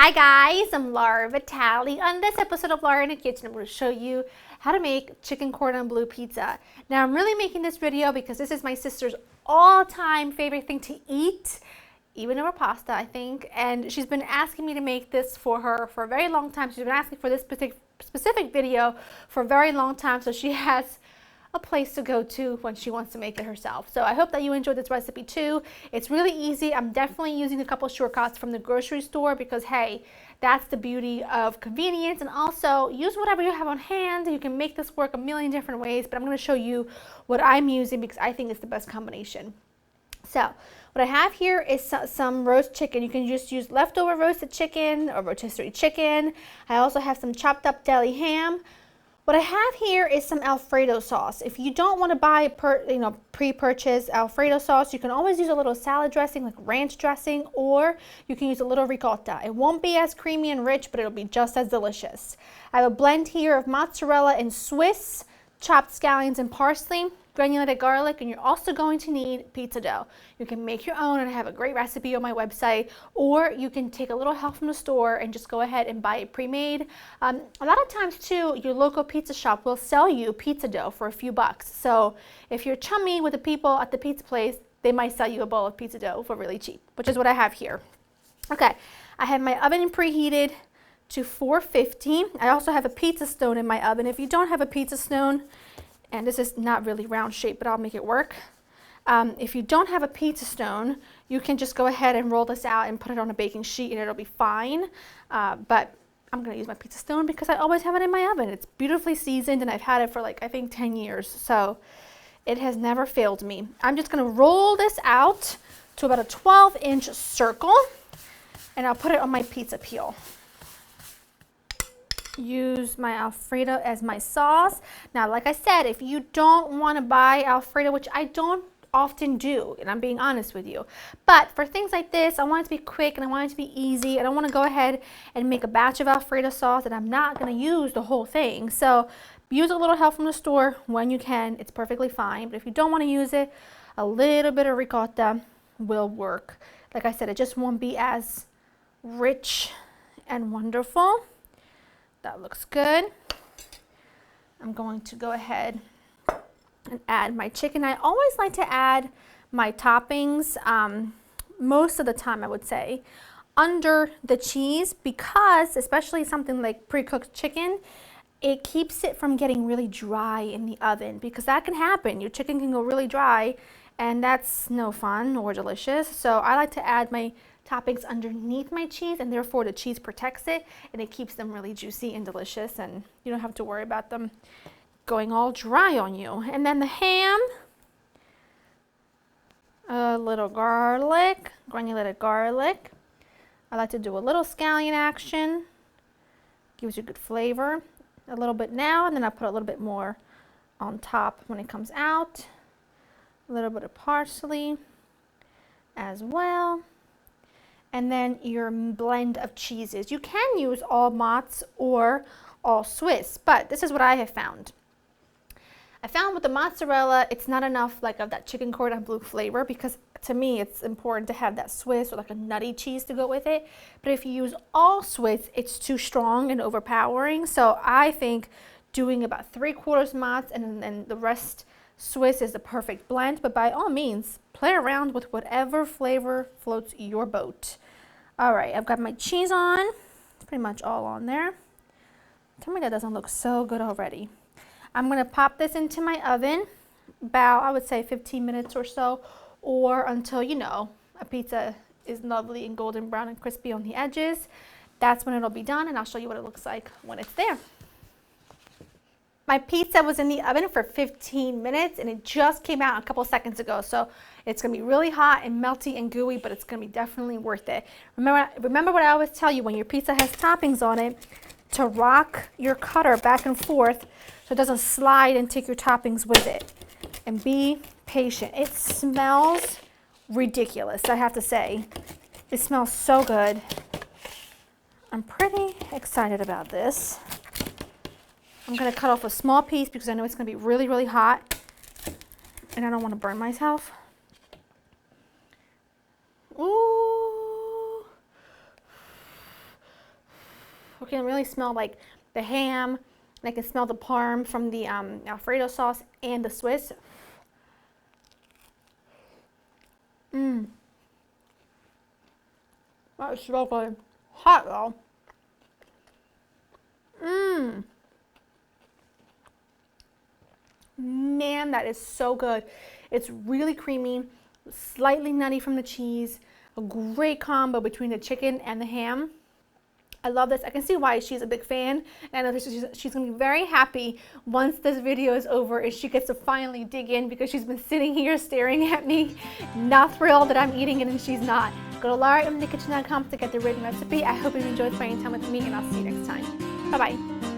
Hi guys, I'm Laura Vitale. On this episode of Laura in the Kitchen, I'm going to show you how to make chicken cordon bleu pizza. Now I'm really making this video because this is my sister's all-time favorite thing to eat, even over pasta I think, and she's been asking me to make this for her for a very long time. She's been asking for this specific video for a very long time, so she has a place to go to when she wants to make it herself. So I hope that you enjoyed this recipe too. It's really easy. I'm definitely using a couple shortcuts from the grocery store because hey, that's the beauty of convenience, and also use whatever you have on hand. You can make this work a million different ways, but I'm going to show you what I'm using because I think it's the best combination. So what I have here is some roast chicken. You can just use leftover roasted chicken or rotisserie chicken. I also have some chopped up deli ham. What I have here is some Alfredo sauce. If you don't want to buy pre-purchased Alfredo sauce, you can always use a little salad dressing like ranch dressing, or you can use a little ricotta. It won't be as creamy and rich, but it'll be just as delicious. I have a blend here of mozzarella and Swiss, chopped scallions and parsley, granulated garlic, and you're also going to need pizza dough. You can make your own, and I have a great recipe on my website, or you can take a little help from the store and just go ahead and buy it pre-made. A lot of times too, your local pizza shop will sell you pizza dough for a few bucks. So if you're chummy with the people at the pizza place, they might sell you a bowl of pizza dough for really cheap, which is what I have here. Okay, I have my oven preheated to 450. I also have a pizza stone in my oven. If you don't have a pizza stone, and this is not really round shape, but I'll make it work. If you don't have a pizza stone, you can just go ahead and roll this out and put it on a baking sheet and it'll be fine. But I'm gonna use my pizza stone because I always have it in my oven. It's beautifully seasoned and I've had it for like, I think 10 years. So it has never failed me. I'm just gonna roll this out to about a 12-inch circle and I'll put it on my pizza peel. Use my Alfredo as my sauce. Now, like I said, if you don't want to buy Alfredo, which I don't often do, and I'm being honest with you, but for things like this, I want it to be quick and I want it to be easy. I don't want to go ahead and make a batch of Alfredo sauce and I'm not going to use the whole thing. So use a little help from the store when you can. It's perfectly fine. But if you don't want to use it, a little bit of ricotta will work. Like I said, it just won't be as rich and wonderful. That looks good. I'm going to go ahead and add my chicken. I always like to add my toppings, most of the time I would say, under the cheese because, especially something like pre-cooked chicken, it keeps it from getting really dry in the oven because that can happen. Your chicken can go really dry and that's no fun or delicious. So I like to add my toppings underneath my cheese, and therefore the cheese protects it and it keeps them really juicy and delicious, and you don't have to worry about them going all dry on you. And then the ham, a little garlic, granulated garlic. I like to do a little scallion action, gives you good flavor. A little bit now, and then I put a little bit more on top when it comes out. A little bit of parsley as well. And then your blend of cheeses. You can use all Mozz or all Swiss, but this is what I have found. I found with the mozzarella, it's not enough like of that chicken cordon bleu flavor because to me it's important to have that Swiss or like a nutty cheese to go with it. But if you use all Swiss, it's too strong and overpowering. So I think doing about 3/4 Mozz and then the rest Swiss is the perfect blend. But by all means, play around with whatever flavor floats your boat. All right, I've got my cheese on. It's pretty much all on there. Tell me that doesn't look so good already. I'm gonna pop this into my oven about, I would say 15 minutes or so, or until, you know, a pizza is lovely and golden brown and crispy on the edges. That's when it'll be done, and I'll show you what it looks like when it's there. My pizza was in the oven for 15 minutes and it just came out a couple seconds ago. So it's gonna be really hot and melty and gooey, but it's gonna be definitely worth it. Remember what I always tell you when your pizza has toppings on it, to rock your cutter back and forth so it doesn't slide and take your toppings with it. And be patient. It smells ridiculous, I have to say. It smells so good. I'm pretty excited about this. I'm going to cut off a small piece because I know it's going to be really, really hot and I don't want to burn myself. Ooh. I can really smell like the ham, and I can smell the parm from the Alfredo sauce and the Swiss. Mmm. That is so good. Hot though. Mmm. Man, that is so good. It's really creamy, slightly nutty from the cheese, a great combo between the chicken and the ham. I love this. I can see why she's a big fan, and I know she's going to be very happy once this video is over and she gets to finally dig in, because she's been sitting here staring at me, not thrilled that I'm eating it and she's not. Go to LauraInthekitchen.com to get the written recipe. I hope you enjoyed spending time with me, and I'll see you next time. Bye-bye.